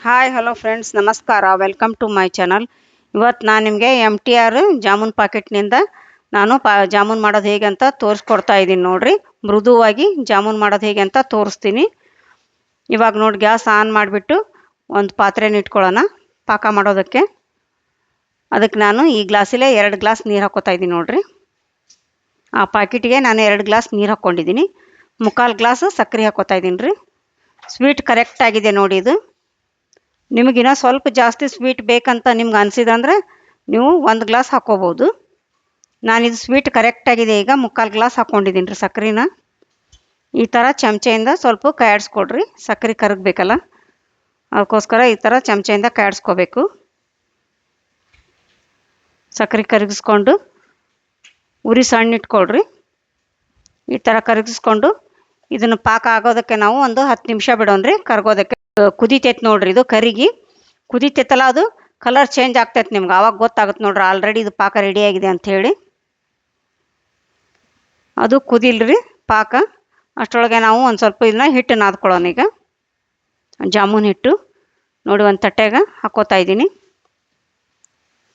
Hi hello friends, ನಮಸ್ಕಾರ. Welcome to my channel. ಇವತ್ತು ನಾನು ನಿಮಗೆ MTR ಜಾಮೂನ್ ಪ್ಯಾಕೆಟ್ನಿಂದ ನಾನು ಜಾಮೂನ್ ಮಾಡೋದು ಹೇಗೆ ಅಂತ ತೋರಿಸ್ಕೊಡ್ತಾ ಇದ್ದೀನಿ. ನೋಡಿರಿ, ಮೃದುವಾಗಿ ಜಾಮೂನ್ ಮಾಡೋದು ಹೇಗೆ ಅಂತ ತೋರಿಸ್ತೀನಿ. ಇವಾಗ ನೋಡಿ, ಗ್ಯಾಸ್ ಆನ್ ಮಾಡಿಬಿಟ್ಟು ಒಂದು ಪಾತ್ರೆನ ಇಟ್ಕೊಳ್ಳೋಣ ಪಾಕ ಮಾಡೋದಕ್ಕೆ. ಅದಕ್ಕೆ ನಾನು ಈ ಗ್ಲಾಸಲ್ಲೇ 2 ಗ್ಲಾಸ್ ನೀರು ಹಾಕ್ಕೋತಾ ಇದ್ದೀನಿ. ನೋಡಿರಿ, ಆ ಪ್ಯಾಕೆಟಿಗೆ ನಾನು 2 ಗ್ಲಾಸ್ ನೀರು ಹಾಕ್ಕೊಂಡಿದ್ದೀನಿ. 3/4 ಗ್ಲಾಸ್ ಸಕ್ಕರೆ ಹಾಕ್ಕೋತಾ ಇದ್ದೀನಿ ರೀ. ಸ್ವೀಟ್ ಕರೆಕ್ಟ್ ಆಗಿದೆ ನೋಡಿ. ಇದು ನಿಮಗಿನ್ನ ಸ್ವಲ್ಪ ಜಾಸ್ತಿ ಸ್ವೀಟ್ ಬೇಕಂತ ನಿಮ್ಗೆ ಅನಿಸಿದಂದರೆ ನೀವು 1 ಗ್ಲಾಸ್ ಹಾಕ್ಕೋಬೋದು. ನಾನಿದು ಸ್ವೀಟ್ ಕರೆಕ್ಟಾಗಿದೆ. ಈಗ 3/4 ಗ್ಲಾಸ್ ಹಾಕ್ಕೊಂಡಿದ್ದೀನಿ ರೀ ಸಕ್ಕರೆನ. ಈ ಥರ ಚಮಚೆಯಿಂದ ಸ್ವಲ್ಪ ಕಾಯಿಸ್ಕೊಡ್ರಿ, ಸಕ್ಕರೆ ಕರಗಬೇಕಲ್ಲ, ಅದಕ್ಕೋಸ್ಕರ ಈ ಥರ ಚಮಚೆಯಿಂದ ಕಾಯಿಸ್ಕೋಬೇಕು. ಸಕ್ಕರೆ ಕರಗಿಸ್ಕೊಂಡು ಉರಿ ಸಣ್ಣ ಇಟ್ಕೊಳ್ರಿ. ಈ ಥರ ಕರಗಿಸ್ಕೊಂಡು ಇದನ್ನು ಪಾಕ ಆಗೋದಕ್ಕೆ ನಾವು ಒಂದು 10 ನಿಮಿಷ ಬಿಡೋಣ್ರಿ. ಕರಗೋದಕ್ಕೆ ಕುದಿತೈತೆ ನೋಡ್ರಿ. ಇದು ಕರಿಗಿ ಕುದಿತೈತಲ್ಲ, ಅದು ಕಲರ್ ಚೇಂಜ್ ಆಗ್ತೈತೆ. ನಿಮ್ಗೆ ಆವಾಗ ಗೊತ್ತಾಗುತ್ತೆ ನೋಡ್ರಿ, ಆಲ್ರೆಡಿ ಇದು ಪಾಕ ರೆಡಿಯಾಗಿದೆ ಅಂಥೇಳಿ. ಅದು ಕುದಿಲ್ರಿ ಪಾಕ. ಅಷ್ಟರೊಳಗೆ ನಾವು ಒಂದು ಸ್ವಲ್ಪ ಇದನ್ನ ಹಿಟ್ಟು ನಾದ್ಕೊಳ್ಳೋಣ. ಈಗ ಜಾಮೂನ್ ಹಿಟ್ಟು ನೋಡಿ ಒಂದು ತಟ್ಟೆಗೆ ಹಾಕ್ಕೋತಾ ಇದ್ದೀನಿ.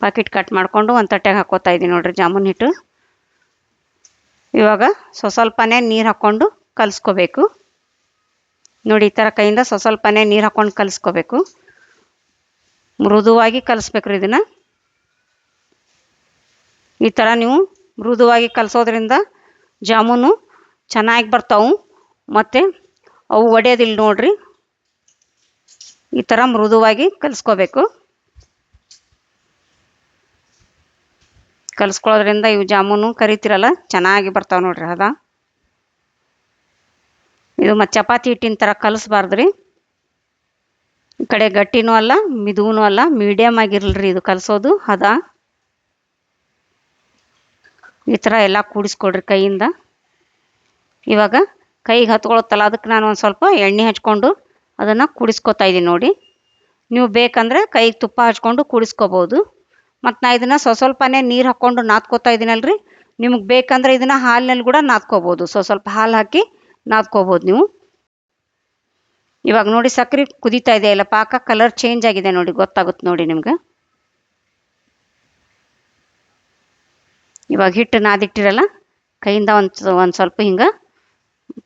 ಪ್ಯಾಕೆಟ್ ಕಟ್ ಮಾಡಿಕೊಂಡು ಒಂದು ತಟ್ಟೆಗೆ ಹಾಕ್ಕೋತಾ ಇದ್ದೀನಿ ನೋಡಿರಿ ಜಾಮೂನ್ ಹಿಟ್ಟು. ಇವಾಗ ಸ್ವಲ್ಪನೇ ನೀರು ಹಾಕ್ಕೊಂಡು ಕಲಿಸ್ಕೋಬೇಕು. ನೋಡಿ, ಈ ಥರ ಕೈಯಿಂದ ಸ್ವಲ್ಪನೇ ನೀರು ಹಾಕ್ಕೊಂಡು ಕಲಿಸ್ಕೋಬೇಕು. ಮೃದುವಾಗಿ ಕಲಿಸ್ಬೇಕ್ರಿ ಇದನ್ನು. ಈ ಥರ ನೀವು ಮೃದುವಾಗಿ ಕಲಿಸೋದ್ರಿಂದ ಜಾಮೂನು ಚೆನ್ನಾಗಿ ಬರ್ತಾವೆ ಮತ್ತು ಅವು ಒಡೆಯೋದಿಲ್ಲ ನೋಡ್ರಿ. ಈ ಥರ ಮೃದುವಾಗಿ ಕಲಿಸ್ಕೋಬೇಕು. ಕಲಿಸ್ಕೊಳ್ಳೋದ್ರಿಂದ ಇವು ಜಾಮೂನು ಕರಿತಿರಲ್ಲ ಚೆನ್ನಾಗಿ ಬರ್ತಾವೆ ನೋಡ್ರಿ. ಅದ ಇದು ಮತ್ತು ಚಪಾತಿ ಹಿಟ್ಟಿನ ಥರ ಕಲಿಸ್ಬಾರ್ದ್ರಿ. ಈ ಕಡೆ ಗಟ್ಟಿನೂ ಅಲ್ಲ ಮಿದುವೂ ಅಲ್ಲ, ಮೀಡಿಯಮ್ ಆಗಿರಲ್ರಿ ಇದು ಕಲಿಸೋದು. ಅದ ಈ ಥರ ಎಲ್ಲ ಕೂಡಿಸ್ಕೊಡ್ರಿ ಕೈಯಿಂದ. ಇವಾಗ ಕೈಗೆ ಹತ್ಕೊಳತ್ತಲ್ಲ, ಅದಕ್ಕೆ ನಾನು ಒಂದು ಸ್ವಲ್ಪ ಎಣ್ಣೆ ಹಚ್ಕೊಂಡು ಅದನ್ನು ಕೂಡಿಸ್ಕೊತಾ ಇದ್ದೀನಿ ನೋಡಿ. ನೀವು ಬೇಕಂದರೆ ಕೈಗೆ ತುಪ್ಪ ಹಚ್ಕೊಂಡು ಕೂಡಿಸ್ಕೋಬೋದು. ಮತ್ತು ನಾ ಇದನ್ನು ಸ್ವಲ್ಪನೇ ನೀರು ಹಾಕ್ಕೊಂಡು ನಾದ್ಕೋತಾ ಇದ್ದೀನಲ್ರಿ. ನಿಮಗೆ ಬೇಕಂದರೆ ಇದನ್ನು ಹಾಲಿನಲ್ಲಿ ಕೂಡ ನಾದ್ಕೋಬೋದು. ಸ್ವಲ್ಪ ಹಾಲು ಹಾಕಿ ನಾದ್ಕೋಬೋದು ನೀವು. ಇವಾಗ ನೋಡಿ, ಸಕ್ಕರೆ ಕುದೀತಾ ಇದೆ ಎಲ್ಲ, ಪಾಕ ಕಲರ್ ಚೇಂಜ್ ಆಗಿದೆ ನೋಡಿ, ಗೊತ್ತಾಗುತ್ತೆ ನೋಡಿ ನಿಮ್ಗೆ. ಇವಾಗ ಹಿಟ್ಟು ನಾದಿಟ್ಟಿರಲ್ಲ, ಕೈಯಿಂದ ಒಂದು ಸ್ವಲ್ಪ ಹಿಂಗೆ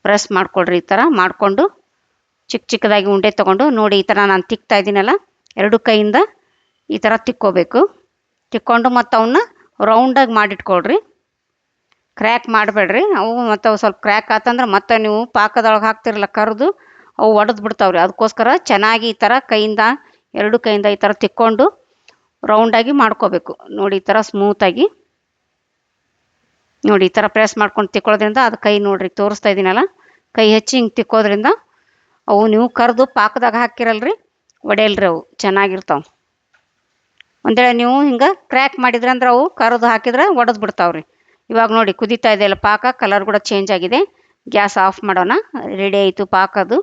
ಪ್ರೆಸ್ ಮಾಡಿಕೊಡ್ರಿ. ಈ ಥರ ಮಾಡಿಕೊಂಡು ಚಿಕ್ಕದಾಗಿ ಉಂಡೆ ತೊಗೊಂಡು ನೋಡಿ, ಈ ಥರ ನಾನು ತಿಕ್ತಾ ಇದ್ದೀನಲ್ಲ, 2 ಕೈಯಿಂದ ಈ ಥರ ತಿಕ್ಕೋಬೇಕು. ತಿಕ್ಕೊಂಡು ಮತ್ತು ಅವನ್ನ ರೌಂಡಾಗಿ ಮಾಡಿಟ್ಕೊಳ್ರಿ. ಕ್ರ್ಯಾಕ್ ಮಾಡಬೇಡ್ರಿ. ಅವು ಮತ್ತು ಅವು ಸ್ವಲ್ಪ ಕ್ರ್ಯಾಕ್ ಆತಂದ್ರೆ ಮತ್ತೆ ನೀವು ಪಾಕದೊಳಗೆ ಹಾಕ್ತಿರಲ್ಲ ಕರೆದು ಅವು ಒಡೆದು ಬಿಡ್ತಾವ್ರಿ. ಅದಕ್ಕೋಸ್ಕರ ಚೆನ್ನಾಗಿ ಈ ಥರ ಕೈಯಿಂದ 2 ಕೈಯಿಂದ ಈ ಥರ ತಿಕ್ಕೊಂಡು ರೌಂಡಾಗಿ ಮಾಡ್ಕೋಬೇಕು ನೋಡಿ. ಈ ಥರ ಸ್ಮೂತಾಗಿ ನೋಡಿ, ಈ ಥರ ಪ್ರೆಸ್ ಮಾಡ್ಕೊಂಡು ತಿಕ್ಕೊಳ್ಳೋದ್ರಿಂದ ಅದು ಕೈ ನೋಡ್ರಿ ತೋರಿಸ್ತಾ ಇದ್ದೀನಲ್ಲ, ಕೈ ಹೆಚ್ಚಿ ಹಿಂಗೆ ತಿಕ್ಕೋದ್ರಿಂದ ಅವು ನೀವು ಕರೆದು ಪಾಕದಾಗ ಹಾಕಿರಲ್ರಿ, ಒಡೆಯಲ್ರಿ, ಅವು ಚೆನ್ನಾಗಿರ್ತಾವೆ. ಒಂದೇಳೆ ನೀವು ಹಿಂಗೆ ಕ್ರ್ಯಾಕ್ ಮಾಡಿದ್ರೆ ಅಂದ್ರೆ ಅವು ಕರೆದು ಹಾಕಿದ್ರೆ ಒಡೆದು ಬಿಡ್ತಾವ್ರಿ. ಇವಾಗ ನೋಡಿ ಕುದೀತಾ ಇದೆಯಲ್ಲ ಪಾಕ, ಕಲರ್ ಕೂಡ ಚೇಂಜ್ ಆಗಿದೆ. ಗ್ಯಾಸ್ ಆಫ್ ಮಾಡೋಣ. ರೆಡಿ ಆಯಿತು ಪಾಕದು.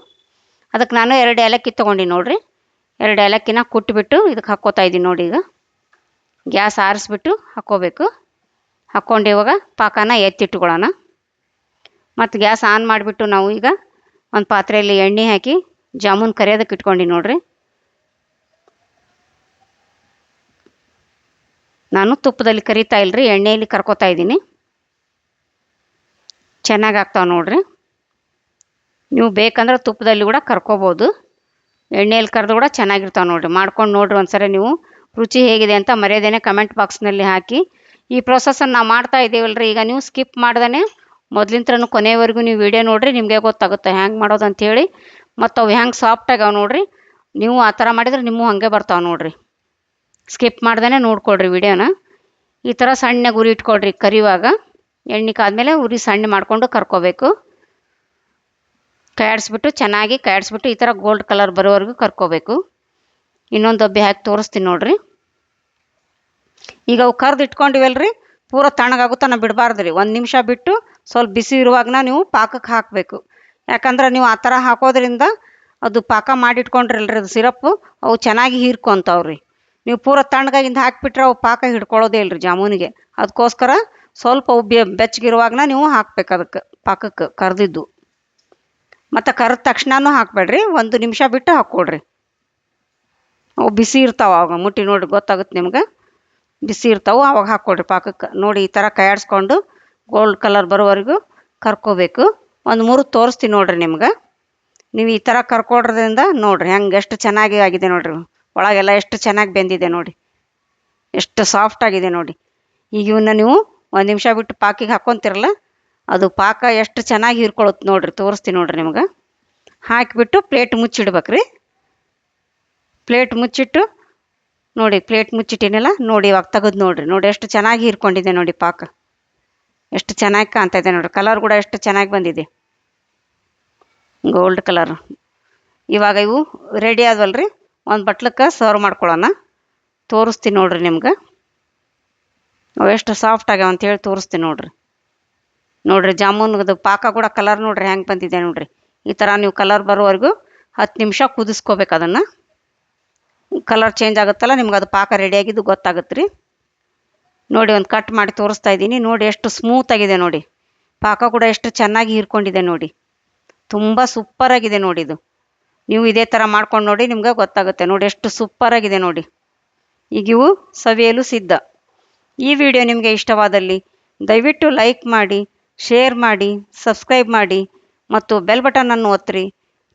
ಅದಕ್ಕೆ ನಾನು 2 ಏಲಕ್ಕಿ ತೊಗೊಂಡು ನೋಡಿರಿ. 2 ಏಲಕ್ಕಿನ ಕುಟ್ಟಿಬಿಟ್ಟು ಇದಕ್ಕೆ ಹಾಕ್ಕೋತಾ ಇದ್ದೀನಿ ನೋಡಿ. ಈಗ ಗ್ಯಾಸ್ ಆರಿಸ್ಬಿಟ್ಟು ಹಾಕ್ಕೋಬೇಕು. ಹಾಕ್ಕೊಂಡು ಇವಾಗ ಪಾಕನ ಎತ್ತಿಟ್ಕೊಳ್ಳೋಣ. ಮತ್ತು ಗ್ಯಾಸ್ ಆನ್ ಮಾಡಿಬಿಟ್ಟು ನಾವು ಈಗ ಒಂದು ಪಾತ್ರೆಯಲ್ಲಿ ಎಣ್ಣೆ ಹಾಕಿ ಜಾಮೂನ್ ಕರಿಯೋದಕ್ಕೆ ಇಟ್ಕೊಂಡು ನೋಡಿರಿ. ನಾನು ತುಪ್ಪದಲ್ಲಿ ಕರಿತಾ ಇಲ್ಲರಿ, ಎಣ್ಣೆಯಲ್ಲಿ ಕರ್ಕೋತಾ ಇದ್ದೀನಿ. ಚೆನ್ನಾಗಿ ಆಗ್ತಾವೆ ನೋಡಿರಿ. ನೀವು ಬೇಕಂದ್ರೆ ತುಪ್ಪದಲ್ಲಿ ಕೂಡ ಕರ್ಕೋಬೋದು. ಎಣ್ಣೆಯಲ್ಲಿ ಕರೆದು ಕೂಡ ಚೆನ್ನಾಗಿರ್ತಾವೆ ನೋಡಿರಿ. ಮಾಡ್ಕೊಂಡು ನೋಡಿರಿ ಒಂದ್ಸರಿ ನೀವು. ರುಚಿ ಹೇಗಿದೆ ಅಂತ ಮರೆಯದೇನೆ ಕಮೆಂಟ್ ಬಾಕ್ಸ್ನಲ್ಲಿ ಹಾಕಿ. ಈ ಪ್ರೊಸೆಸನ್ನು ನಾವು ಮಾಡ್ತಾ ಇದ್ದೀವಲ್ರಿ, ಈಗ ನೀವು ಸ್ಕಿಪ್ ಮಾಡ್ದೇ ಮೊದಲಿಂತ್ರನೂ ಕೊನೆಯವರೆಗೂ ನೀವು ವಿಡಿಯೋ ನೋಡಿರಿ, ನಿಮಗೆ ಗೊತ್ತಾಗುತ್ತೆ ಹ್ಯಾಂಗೆ ಮಾಡೋದು ಅಂಥೇಳಿ. ಮತ್ತು ಅವು ಹೆಂಗೆ ಸಾಫ್ಟಾಗವೆ ನೋಡಿರಿ. ನೀವು ಆ ಥರ ಮಾಡಿದ್ರೆ ನಿಮ್ಮೂ ಹಾಗೆ ಬರ್ತಾವೆ ನೋಡಿರಿ. ಸ್ಕಿಪ್ ಮಾಡ್ದೇ ನೋಡ್ಕೊಳ್ರಿ ವಿಡಿಯೋನ. ಈ ಥರ ಸಣ್ಣ ಉರಿ ಇಟ್ಕೊಳ್ರಿ ಕರಿಯುವಾಗ. ಎಣ್ಣೆ ಕಾದ್ಮೇಲೆ ಉರಿ ಸಣ್ಣ ಮಾಡಿಕೊಂಡು ಕರ್ಕೋಬೇಕು. ಕಾಯಿಸ್ಬಿಟ್ಟು ಚೆನ್ನಾಗಿ ಕಾಯಿಸ್ಬಿಟ್ಟು ಈ ಥರ ಗೋಲ್ಡ್ ಕಲರ್ ಬರೋವರೆಗೂ ಕರ್ಕೋಬೇಕು. ಇನ್ನೊಂದು ಡಬ್ಬಿ ಹಾಕಿ ತೋರಿಸ್ತೀನಿ ನೋಡಿರಿ. ಈಗ ಅವು ಕರ್ದು ಇಟ್ಕೊಂಡಿವಲ್ರಿ, ಪೂರ ತಣ್ಣಗಾಗುತ್ತಾನ ಬಿಡಬಾರ್ದು ರೀ. 1 ನಿಮಿಷ ಬಿಟ್ಟು ಸ್ವಲ್ಪ ಬಿಸಿ ಇರುವಾಗನ ನೀವು ಪಾಕಕ್ಕೆ ಹಾಕಬೇಕು. ಯಾಕಂದ್ರೆ ನೀವು ಆ ಥರ ಹಾಕೋದ್ರಿಂದ ಅದು ಪಾಕ ಮಾಡಿಟ್ಕೊಂಡ್ರಲ್ರಿ, ಅದು ಸಿರಪ್ಪು ಅವು ಚೆನ್ನಾಗಿ ಹೀರ್ಕೊಂತಾವ್ರಿ. ನೀವು ಪೂರ ತಣ್ಣಗಾಗಿಂದ ಹಾಕಿಬಿಟ್ರೆ ಅವು ಪಾಕ ಹಿಡ್ಕೊಳ್ಳೋದೇ ಇಲ್ಲರಿ ಜಾಮೂನಿಗೆ. ಅದಕ್ಕೋಸ್ಕರ ಸ್ವಲ್ಪ ಅವು ಬೆಚ್ಚಗಿರುವಾಗನ ನೀವು ಹಾಕ್ಬೇಕು ಅದಕ್ಕೆ ಪಾಕಕ್ಕೆ ಕರೆದಿದ್ದು. ಮತ್ತು ಕರೆದ ತಕ್ಷಣನೂ ಹಾಕಬೇಡ್ರಿ, 1 ನಿಮಿಷ ಬಿಟ್ಟು ಹಾಕ್ಕೊಡ್ರಿ. ಅವು ಬಿಸಿ ಇರ್ತಾವೆ, ಅವಾಗ ಮುಟ್ಟಿ ನೋಡಿ ಗೊತ್ತಾಗುತ್ತೆ ನಿಮ್ಗೆ. ಬಿಸಿ ಇರ್ತಾವೆ, ಅವಾಗ ಹಾಕ್ಕೊಡ್ರಿ ಪಾಕಕ್ಕೆ. ನೋಡಿ ಈ ಥರ ಕೈಯಾಡಿಸ್ಕೊಂಡು ಗೋಲ್ಡ್ ಕಲರ್ ಬರೋವರೆಗೂ ಕರ್ಕೋಬೇಕು. ಒಂದು 3 ತೋರಿಸ್ತೀನಿ ನೋಡಿರಿ ನಿಮ್ಗೆ. ನೀವು ಈ ಥರ ಕರ್ಕೊಡ್ರಿಂದ ನೋಡಿರಿ ಹೆಂಗೆ ಎಷ್ಟು ಚೆನ್ನಾಗಿ ಆಗಿದೆ ನೋಡಿರಿ. ಒಳಗೆಲ್ಲ ಎಷ್ಟು ಚೆನ್ನಾಗಿ ಬೆಂದಿದೆ ನೋಡಿ, ಎಷ್ಟು ಸಾಫ್ಟ್ ಆಗಿದೆ ನೋಡಿ. ಈಗ ಇವನ್ನ ನೀವು 1 ನಿಮಿಷ ಬಿಟ್ಟು ಪಾಕಿಗೆ ಹಾಕ್ಕೊಂತಿರಲ್ಲ, ಅದು ಪಾಕ ಎಷ್ಟು ಚೆನ್ನಾಗಿ ಹೀರ್ಕೊಳ್ಳುತ್ತೆ ನೋಡಿರಿ. ತೋರಿಸ್ತೀನಿ ನೋಡಿರಿ ನಿಮ್ಗೆ. ಹಾಕಿಬಿಟ್ಟು ಪ್ಲೇಟ್ ಮುಚ್ಚಿಡ್ಬೇಕ್ರಿ. ಪ್ಲೇಟ್ ಮುಚ್ಚಿಟ್ಟು ನೋಡಿ, ಪ್ಲೇಟ್ ಮುಚ್ಚಿಟ್ಟಿನೆಲ್ಲ ನೋಡಿ. ಇವಾಗ ತೆಗೆದು ನೋಡಿರಿ, ನೋಡಿ ಎಷ್ಟು ಚೆನ್ನಾಗಿ ಹೀರ್ಕೊಂಡಿದೆ ನೋಡಿ ಪಾಕ. ಎಷ್ಟು ಚೆನ್ನಾಗಿ ಕಾಣ್ತಾ ಇದೆ ನೋಡಿರಿ. ಕಲರ್ ಕೂಡ ಎಷ್ಟು ಚೆನ್ನಾಗಿ ಬಂದಿದೆ, ಗೋಲ್ಡ್ ಕಲರ್. ಇವಾಗ ಇವು ರೆಡಿ ಆದವಲ್ರಿ, ಒಂದು ಬಟ್ಲಕ್ಕೆ ಸರ್ವ್ ಮಾಡ್ಕೊಳ್ಳೋಣ. ತೋರಿಸ್ತೀನಿ ನೋಡಿರಿ ನಿಮ್ಗೆ ಅವು ಎಷ್ಟು ಸಾಫ್ಟ್ ಆಗ್ಯಾವ ಅಂತೇಳಿ ತೋರಿಸ್ತೀನಿ ನೋಡಿರಿ. ನೋಡಿರಿ ಜಾಮೂನ್ದು ಪಾಕ ಕೂಡ ಕಲರ್ ನೋಡಿರಿ ಹೆಂಗೆ ಬಂದಿದೆ ನೋಡಿರಿ. ಈ ಥರ ನೀವು ಕಲರ್ ಬರೋವರೆಗೂ 10 ನಿಮಿಷ ಕುದಿಸ್ಕೋಬೇಕು. ಅದನ್ನು ಕಲರ್ ಚೇಂಜ್ ಆಗುತ್ತಲ್ಲ, ನಿಮ್ಗೆ ಅದು ಪಾಕ ರೆಡಿಯಾಗಿದ್ದು ಗೊತ್ತಾಗುತ್ತೆ ರೀ. ನೋಡಿ ಒಂದು ಕಟ್ ಮಾಡಿ ತೋರಿಸ್ತಾ ಇದ್ದೀನಿ. ನೋಡಿ ಎಷ್ಟು ಸ್ಮೂತಾಗಿದೆ ನೋಡಿ. ಪಾಕ ಕೂಡ ಎಷ್ಟು ಚೆನ್ನಾಗಿ ಹೀರ್ಕೊಂಡಿದೆ ನೋಡಿ. ತುಂಬ ಸೂಪರಾಗಿದೆ ನೋಡಿ. ಇದು ನೀವು ಇದೇ ಥರ ಮಾಡ್ಕೊಂಡು ನೋಡಿ, ನಿಮ್ಗೆ ಗೊತ್ತಾಗುತ್ತೆ. ನೋಡಿ ಎಷ್ಟು ಸೂಪರಾಗಿದೆ ನೋಡಿ. ಈಗ ಇವು ಸವಿಯಲು ಸಿದ್ಧ. ಈ ವಿಡಿಯೋ ನಿಮಗೆ ಇಷ್ಟವಾದಲ್ಲಿ ದಯವಿಟ್ಟು ಲೈಕ್ ಮಾಡಿ, ಶೇರ್ ಮಾಡಿ, ಸಬ್ಸ್ಕ್ರೈಬ್ ಮಾಡಿ ಮತ್ತು ಬೆಲ್ ಬಟನನ್ನು ಒತ್ತಿರಿ.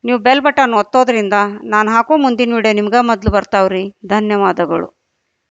ನೀವು ಬೆಲ್ ಬಟನ್ ಒತ್ತೋದ್ರಿಂದ ನಾನು ಹಾಕೋ ಮುಂದಿನ ವಿಡಿಯೋ ನಿಮ್ಗೆ ಮೊದಲು ಬರ್ತಾವ್ರಿ. ಧನ್ಯವಾದಗಳು.